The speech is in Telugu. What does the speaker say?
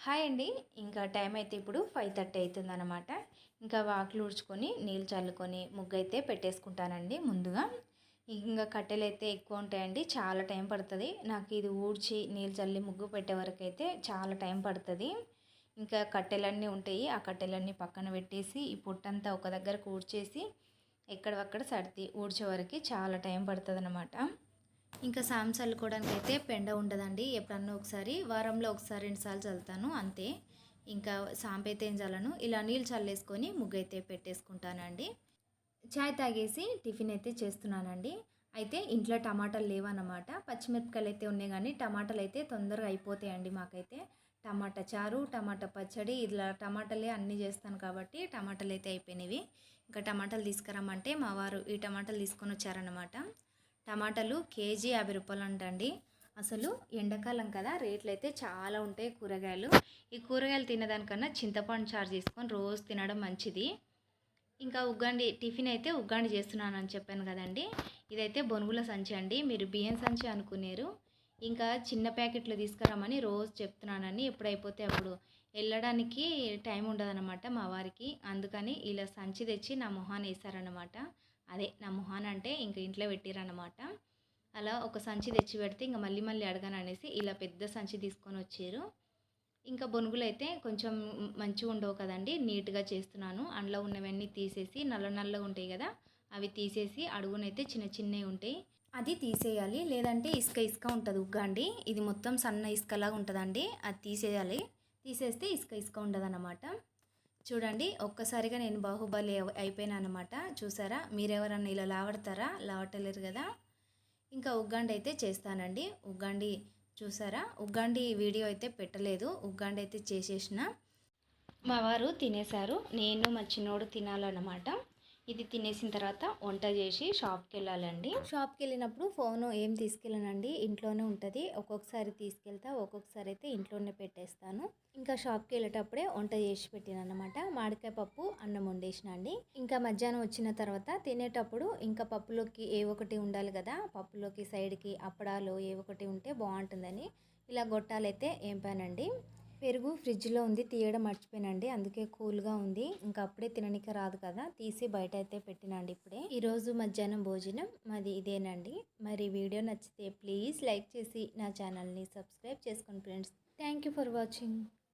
హాయ్ అండి. ఇంకా టైం అయితే ఇప్పుడు 5:30 అవుతుందన్నమాట. ఇంకా వాకిలి ఊడ్చుకొని నీళ్ళు చల్లుకొని ముగ్గైతే పెట్టేసుకుంటానండి ముందుగా. ఇంకా కట్టెలైతే ఎక్కువ ఉంటాయండి, చాలా టైం పడుతుంది నాకు ఇది ఊడ్చి నీళ్ళు చల్లి ముగ్గు పెట్టే వరకు అయితే చాలా టైం పడుతుంది. ఇంకా కట్టెలన్నీ ఉంటాయి, ఆ కట్టెలన్నీ పక్కన పెట్టేసి ఈ పొట్టంతా ఒక దగ్గర ఊడ్చేసి ఎక్కడవక్కడ సర్ది ఊడ్చే వరకు చాలా టైం పడుతుంది అన్నమాట. ఇంకా సామ్ చల్లుకోవడానికి అయితే పెండ ఉండదండి. ఎప్పుడన్నా ఒకసారి వారంలో ఒకసారి 2 సార్లు చల్లుతాను అంతే. ఇంకా సాంపు అయితే ఏం చల్లను, ఇలా నీళ్ళు చల్లేసుకొని ముగ్గు అయితే పెట్టేసుకుంటానండి. చాయ్ తాగేసి టిఫిన్ అయితే చేస్తున్నానండి. అయితే ఇంట్లో టమాటాలు లేవన్నమాట. పచ్చిమిరపకాయలు అయితే ఉన్నాయి కానీ టమాటాలు అయితే తొందరగా అయిపోతాయండి మాకైతే. టమాటా చారు, టమాటా పచ్చడి, ఇలా టమాటాలే అన్నీ చేస్తాను కాబట్టి టమాటాలు అయితే అయిపోయినవి. ఇంకా టమాటాలు తీసుకురమ్మంటే మా వారు ఈ టమాటాలు తీసుకొని వచ్చారన్నమాట. టమాటాలు కేజీ 50 రూపాయలు అంటండి. అసలు ఎండాకాలం కదా, రేట్లు అయితే చాలా ఉంటాయి కూరగాయలు. ఈ కూరగాయలు తినేదానికన్నా చింతపండు చారు చేసుకొని రోజు తినడం మంచిది. ఇంకా ఉగ్గాండి టిఫిన్ అయితే ఉగ్గాండి చేస్తున్నానని చెప్పాను కదండి. ఇదైతే బొనుగుల సంచి అండి, మీరు బియ్యం సంచి అనుకునేరు. ఇంకా చిన్న ప్యాకెట్లు తీసుకురామని రోజు చెప్తున్నానని, ఎప్పుడైపోతే అప్పుడు వెళ్ళడానికి టైం ఉండదన్నమాట మా వారికి. అందుకని ఇలా సంచి తెచ్చి నా మొహాన వేసారనమాట. అదే నా మొహాన అంటే ఇంక ఇంట్లో పెట్టిరన్నమాట. అలా ఒక సంచి తెచ్చి పెడితే ఇంకా మళ్ళీ మళ్ళీ అడగాను అనేసి ఇలా పెద్ద సంచి తీసుకొని వచ్చారు. ఇంకా బొనుగులు అయితే కొంచెం మంచిగా ఉండవు కదండి, నీట్గా చేస్తున్నాను. అందులో ఉన్నవన్నీ తీసేసి నల్ల నల్లగా ఉంటాయి కదా, అవి తీసేసి అడుగునైతే చిన్న చిన్నవి ఉంటాయి అది తీసేయాలి. లేదంటే ఇసుక ఇసుక ఉంటుంది ఉగ్గాండి. ఇది మొత్తం సన్న ఇసుకలాగా ఉంటుందండి, అది తీసేయాలి. తీసేస్తే ఇసుక ఇసుక ఉండదన్నమాట. చూడండి ఒక్కసారిగా నేను బాహుబలి అయిపోయినా అనమాట. చూసారా, మీరెవరన్నా ఇలా లావడతారా? లావటలేరు కదా. ఇంకా ఉగ్గాండి అయితే చేస్తానండి. ఉగ్గాండి చూసారా, ఉగ్గాండి వీడియో అయితే పెట్టలేదు, ఉగ్గాండి అయితే చేసేసిన. మా వారు తినేశారు, నేను మా చిన్నోడు తినాలన్నమాట. ఇది తినేసిన తర్వాత వంట చేసి షాప్కి వెళ్ళాలండి. షాప్కి వెళ్ళినప్పుడు ఫోను ఏం తీసుకెళ్ళనండి, ఇంట్లోనే ఉంటుంది. ఒక్కొక్కసారి తీసుకెళ్తా, ఒక్కొక్కసారి అయితే ఇంట్లోనే పెట్టేస్తాను. ఇంకా షాప్కి వెళ్ళేటప్పుడే వంట చేసి పెట్టిన అనమాట. మామిడికాయ పప్పు అన్నం వండేసిన అండి. ఇంకా మధ్యాహ్నం వచ్చిన తర్వాత తినేటప్పుడు ఇంకా పప్పులోకి ఏ ఒకటి ఉండాలి కదా, పప్పులోకి సైడ్కి అప్పడాలు ఏ ఒకటి ఉంటే బాగుంటుందని ఇలా గొట్టాలైతే ఏంపానండి. పెరుగు ఫ్రిడ్జ్లో ఉంది, తీయడం మర్చిపోయానండి, అందుకే కూల్గా ఉంది. ఇంకా అప్పుడే తినడానికి రాదు కదా, తీసి బయట అయితే పెట్టినండి ఇప్పుడే. ఈరోజు మధ్యాహ్నం భోజనం మాది ఇదేనండి. మరి వీడియో నచ్చితే ప్లీజ్ లైక్ చేసి నా ఛానల్ని సబ్స్క్రైబ్ చేసుకోండి friends. Thank you for watching.